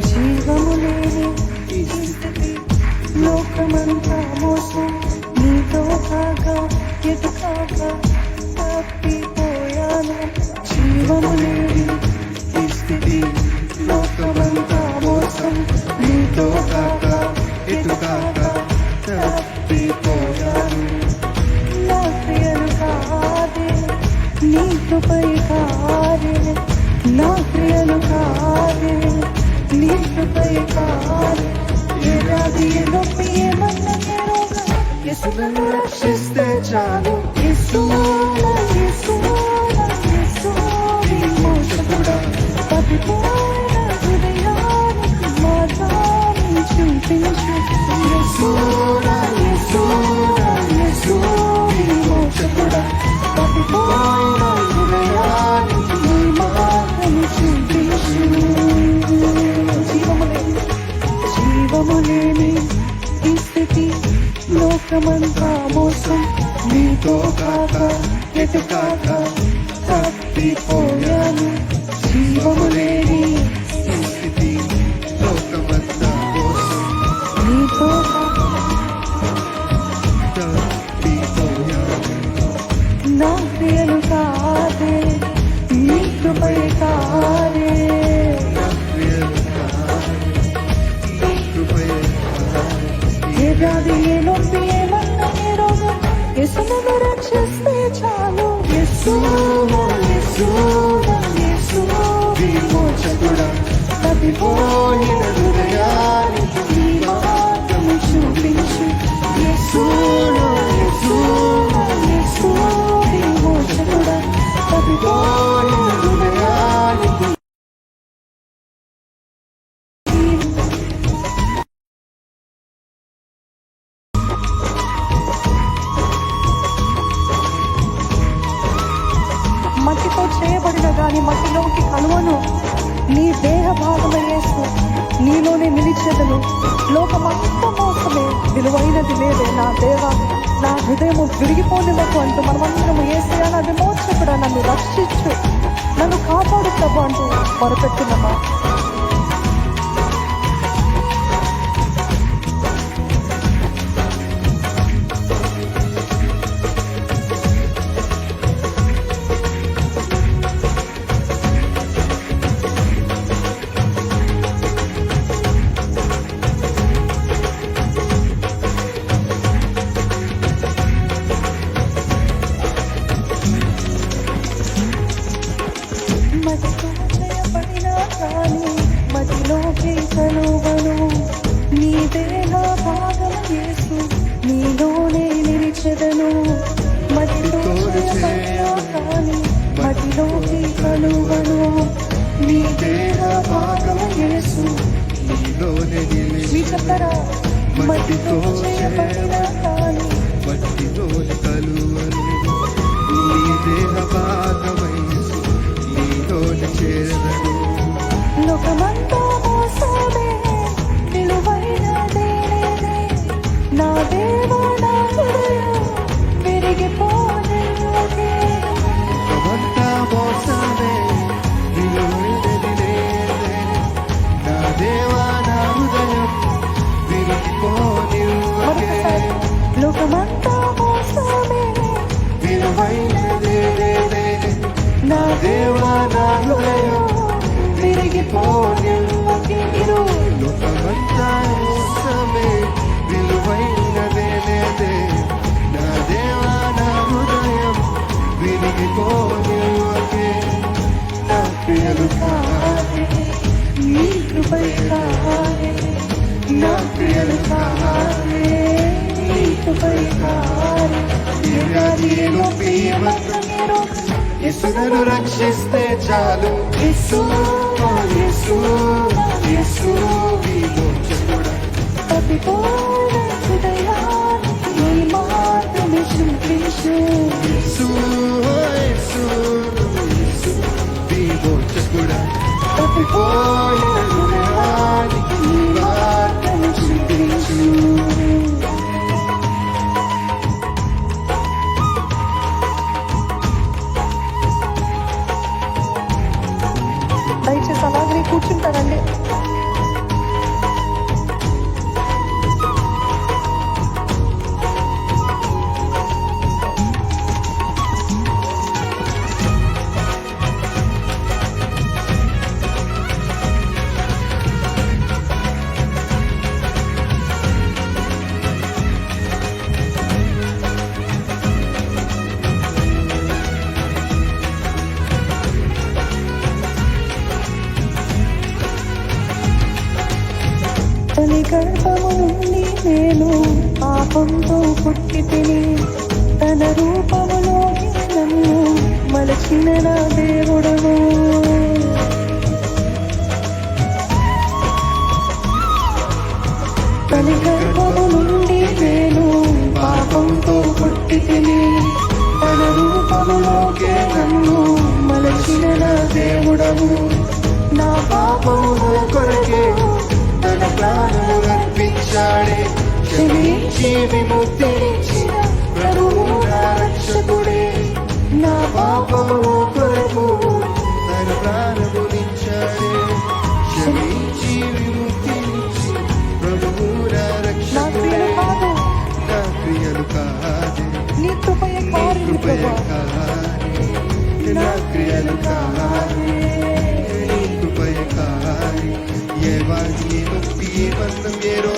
జీవము లేని ఈ స్థితి లోకమంతా మోసం నీతో కాగా ఎటు కాగా తప్పిపోయాను. జీవము లేని ఈ స్థితి లోకమంతా మోసం నీతో కాగా ఎటు కాగా తప్పిపోయాను. నా ప్రియలు కాదే నీ కృపై కాదే, నా ప్రియలు కాదే నీ కృపై కాదే. ఏ వ్యాధి ఏ నొప్పి ఏమన్నా ఏ రోగం యేసును రక్షిస్తే చాలు. యేసు యేసు యేసు విమోచకుడా, తప్పిపోయిన హృదయానికి మార్గాన్ని చూపించు. యేసు యేసు యేసు విమోచకుడా, తప్పిపోయిన హృదయానికి మార్గాన్ని చూపించు. జీవము లేని ఈ స్థితి లోకమంతా మోసం నీతో కాక ఎటు కాక తప్పిపోయాను. జీవము లేని ఈ స్థితి లోకమంతా మోసం నీతో కాక తప్పిపోయాను. నా ప్రియలు కాదే నీ కృపై కాదే, ఏ వ్యాధి ఏ నొప్పి ఏమన్నా ఏ రోగం యేసును రక్షిస్తే చాలు. యేసు యేసు యేసు విమోచకుడా, తప్పిపోయిన హృదయానికి నీ మార్గము చూపించు. యేసు యేసు యేసు విమోచకుడా, తప్పిపోయిన హృదయానికి మట్టితో చేయబడిన గాని మట్టిలోకి కలువను. నీ దేహ భాగమై యేసు నీలోనే నిలిచెదను. లోకమంతా మోసమే, విలువైనది లేదే నా దేవా. నా హృదయము విరిగిపోనివ్వకు అంటూ మనమందరము యేసయ్యా నా విమోచకుడా నన్ను రక్షించు, నన్ను కాపాడు ప్రభు అంటూ మొరపెట్టున్నామా. మట్టితో చేయబడిన కానీ మట్టిలోకి కలువను. నీ దేహ భాగం యేసు నీలోనే నిలిచెదను. మట్టితో చేయబడిన కానీ మట్టిలోకి కలువను. నీ దేహ భాగం యేసు నీలోనే నిలిచెదను. మట్టితో చేయబడిన కానీ మట్టిలోని కలువను. నీ దేహ భాగమై చేరదను. లోకమంతా మోసమే, విలువైనదే నా దేవా. నా హృదయం విరిగిపోనివ్వకే. లోకమంతా మోసమే, విలువైనది నా దేవా. నా హృదయం విరిగిపోనివ్వకే. లోకమంతా మోసమే, విలువైనది నా దేవా. నా హృదయం విరిగిపోనివ్వకే. లోకమంతా మోసమే, విలువైనదే నా దేవా. నా హృదయం విరిగిపోనివ్వకే. నా ప్రియలు కాదే నీ కృపై కాదే, నా ప్రియలు కాదే నీ కృపై కాదే. ఏ వ్యాధి ఏ నొప్పి ఏమన్నా యేసును రక్షిస్తే చాలు. యేసు యేసు యేసు విమోచకుడా, తప్పిపోయిన హృదయానికి నీ మార్గము చూపించు. యేసు యేసు యేసు విమోచకుడా, తప్పిపోయిన హృదయానికి నీ మార్గము చూపించు. దయచేసి అలాగే కూర్చుంటారండి. తల్లి గర్భము నుండి నేను పాపంతో పుట్టి తిని తన రూపములోకి నన్ను మలచిన నా దేవుడను. తల్లి గర్భము నుండి నేను పాపంతో పుట్టి తిని తన రూపములోకి నన్ను మలచిన నా దేవుడను. నా పాపముల కొరకే తన ప్రాణము అర్పించాడే, క్షమించి విముక్తినిచ్చిన ప్రభువు నా రక్షకుడే. నా పాపముల కొరకు తన ప్రాణమునిచ్చాడే, క్షమించి విముక్తినిచ్చిన ప్రభువు నా రక్షకుడే. నా క్రియలు కాదు నీ కృపయే కాదు, నా క్రియలు కాదు నీ కృపయే కాదు. ये बात ये मुक्ति ये बंधन ये रो